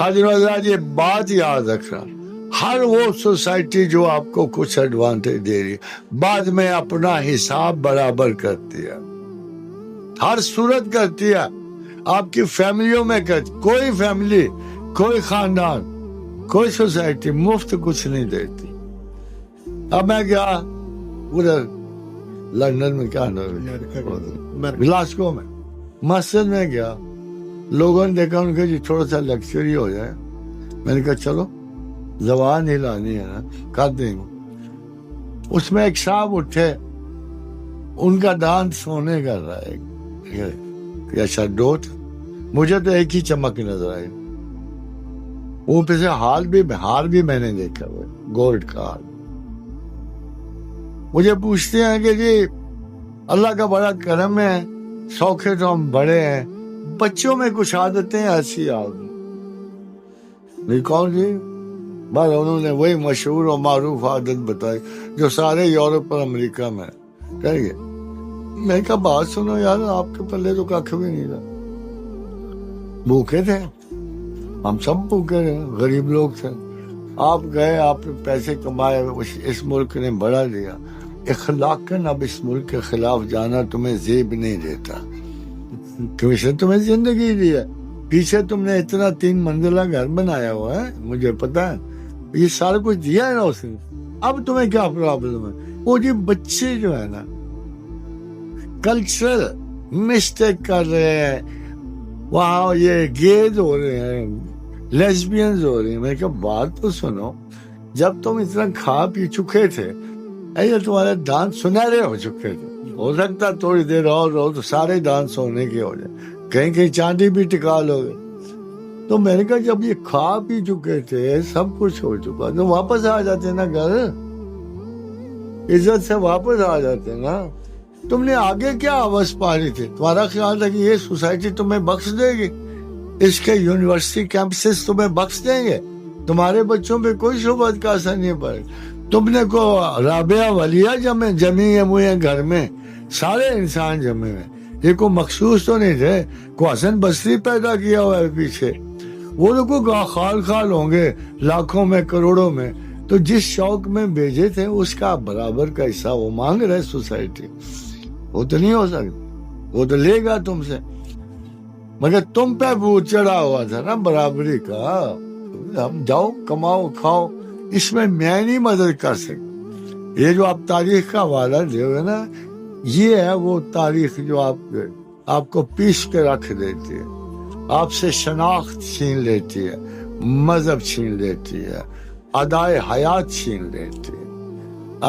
حضرت یہ بات یاد رکھنا، ہر وہ سوسائٹی جو آپ کو کچھ ایڈوانٹیج دے رہی ہے بعد میں اپنا حساب برابر کرتی ہے، ہر صورت کرتی ہے، آپ کی فیملیوں میں کرتی، کوئی فیملی، کوئی خاندان، کوئی سوسائٹی مفت کچھ نہیں دیتی۔ اب میں گیا ادھر لندن میں، کیا گلاسکو میں، مسجد میں گیا، لوگوں نے دیکھا، ان کے جی تھوڑا سا لیکچر ہی ہو جائے، میں نے کہا چلو زبان ہلانی ہے نا، کر دیں گے۔ اس میں ایک صاحب اٹھے، ان کا دانت سونے کر رہا ہے، اچھا ڈوٹ، مجھے تو ایک ہی چمک نظر آئی، وہ پہ سے ہار بھی میں نے دیکھا، وہ گولڈ کا ہار۔ مجھے پوچھتے ہیں کہ جی اللہ کا بڑا کرم ہے، سوکھے تو ہم بڑے ہیں، بچوں میں کچھ عادتیں ایسی آ گئی، کون جی؟ بس انہوں نے وہی مشہور اور معروف عادت بتائی جو سارے یورپ اور امریکہ میں کہیے۔ میں کہا بات سنو یار، آپ کے پلے تو کھ بھی نہیں تھا، بھوکے تھے، ہم سب بھوکے تھے، غریب لوگ تھے، آپ گئے، آپ نے پیسے کمائے، اس ملک نے بڑھا دیا، اخلاقاً اب اس ملک کے خلاف جانا تمہیں زیب نہیں دیتا، کیونکہ اس نے تمہیں زندگی دی ہے، پیچھے تم نے اتنا 3 منزلہ گھر بنایا ہوا ہے، مجھے پتا ہے، یہ سارا کچھ دیا ہے نا اس نے، اب تمہیں کیا پرابلم ہے؟ وہ جی بچے جو ہے نا کلچرل مسٹیک کر رہے ہیں، وہاں یہ گیز ہو رہے ہیں، لیسبینز ہو رہی ہیں۔ میں کہا بات تو سنو، جب تم اتنا کھا پی چکے تھے، ایسے تمہارے دانت سنہرے ہو چکے تھے، ہو سکتا تھوڑی دیر اور رہو تو سارے دانت سونے کے ہو جائے، کہیں چاندی بھی ٹکا لو گے۔ تو میں نے کہا جب یہ کھا پی چکے تھے، سب کچھ ہو چکا، تو واپس آ جاتے نا گھر، عزت سے واپس آ جاتے نا۔ تم نے آگے کیا آواز پاری تھی؟ تمہارا خیال تھا کہ یہ سوسائٹی تمہیں بخش دے گی، اس کے یونیورسٹی کیمپسز تمہیں بخش دیں گے، تمہارے بچوں پہ کوئی شبہت کا اثر نہیں پڑے۔ تم نے کو رابعہ ولیہ جمی ہوئے گھر میں، سارے انسان جمے ہوئے، یہ کوئی مخصوص تو نہیں تھے، کو حسن بصری پیدا کیا ہوا ہے پیچھے، وہ لوگوں کو خال ہوں گے لاکھوں میں کروڑوں میں، تو جس شوق میں بھیجے تھے اس کا برابر کا حصہ وہ مانگ رہے سوسائٹی، وہ تو نہیں ہو سکتا، وہ تو لے گا تم سے، مگر تم پہ بھوت چڑھا ہوا تھا نا برابری کا، ہم جاؤ کماؤ کھاؤ، اس میں نہیں مدد کر سکتا۔ یہ جو آپ تاریخ کا حوالہ دے ہوئے نا، یہ ہے وہ تاریخ جو آپ کو پیس کے رکھ دیتی ہے، آپ سے شناخت چھین لیتی ہے، مذہب چھین لیتی ہے، ادائے حیات چھین لیتی ہے،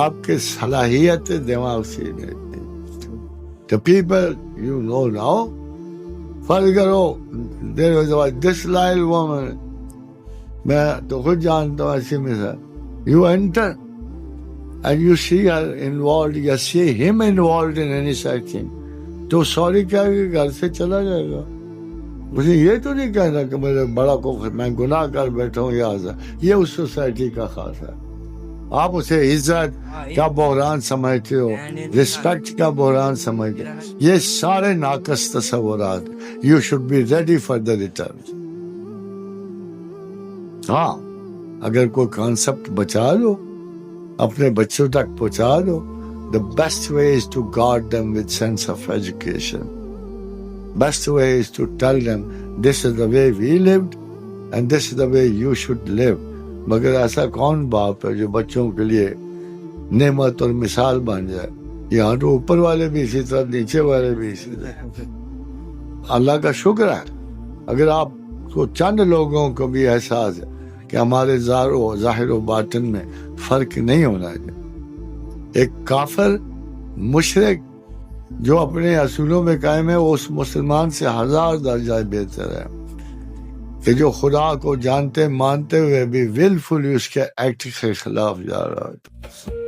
آپ کے صلاحیت دماغ چھین لیتی ہے۔ The people you know now، فرض کرو دیر دس لائل woman، میں تو خود جانتا ہوں ایسی مثال، you enter and you see her involved یا see him involved in any such thing، تو سوری کہہ کے گھر سے چلا جائے گا، مجھے یہ تو نہیں کہنا کہ میرے بڑا کو میں گناہ کر بیٹھا ہوں، یہ اس سوسائٹی کا خاص ہے۔ آپ اسے عزت کا بحران سمجھتے ہو، رسپیکٹ کا بحران سمجھتے ہو، یہ سارے ناقص تصورات، you should be ready for the return۔ ہاں اگر کوئی کانسیپٹ بچا لو، اپنے بچوں تک پہنچا دو، the best way is to guard them with sense of education، best way is to tell them this is the way we lived and this is the way you should live۔ مگر ایسا کون باپ ہے جو بچوں کے لیے نعمت اور مثال بن جائے؟ یہاں تو اوپر والے بھی اسی طرح، نیچے والے بھی اسی طرح۔ اللہ کا شکر ہے اگر آپ کو چند لوگوں کو بھی احساس ہے کہ ہمارے ظاہر و باطن میں فرق نہیں ہونا چاہیے۔ ایک کافر مشرک جو اپنے اصولوں میں قائم ہے، وہ اس مسلمان سے 1000 درجہ بہتر ہے کہ جو خدا کو جانتے مانتے ہوئے بھی ولفلی اس کے ایکٹ کے خلاف جا رہا ہے۔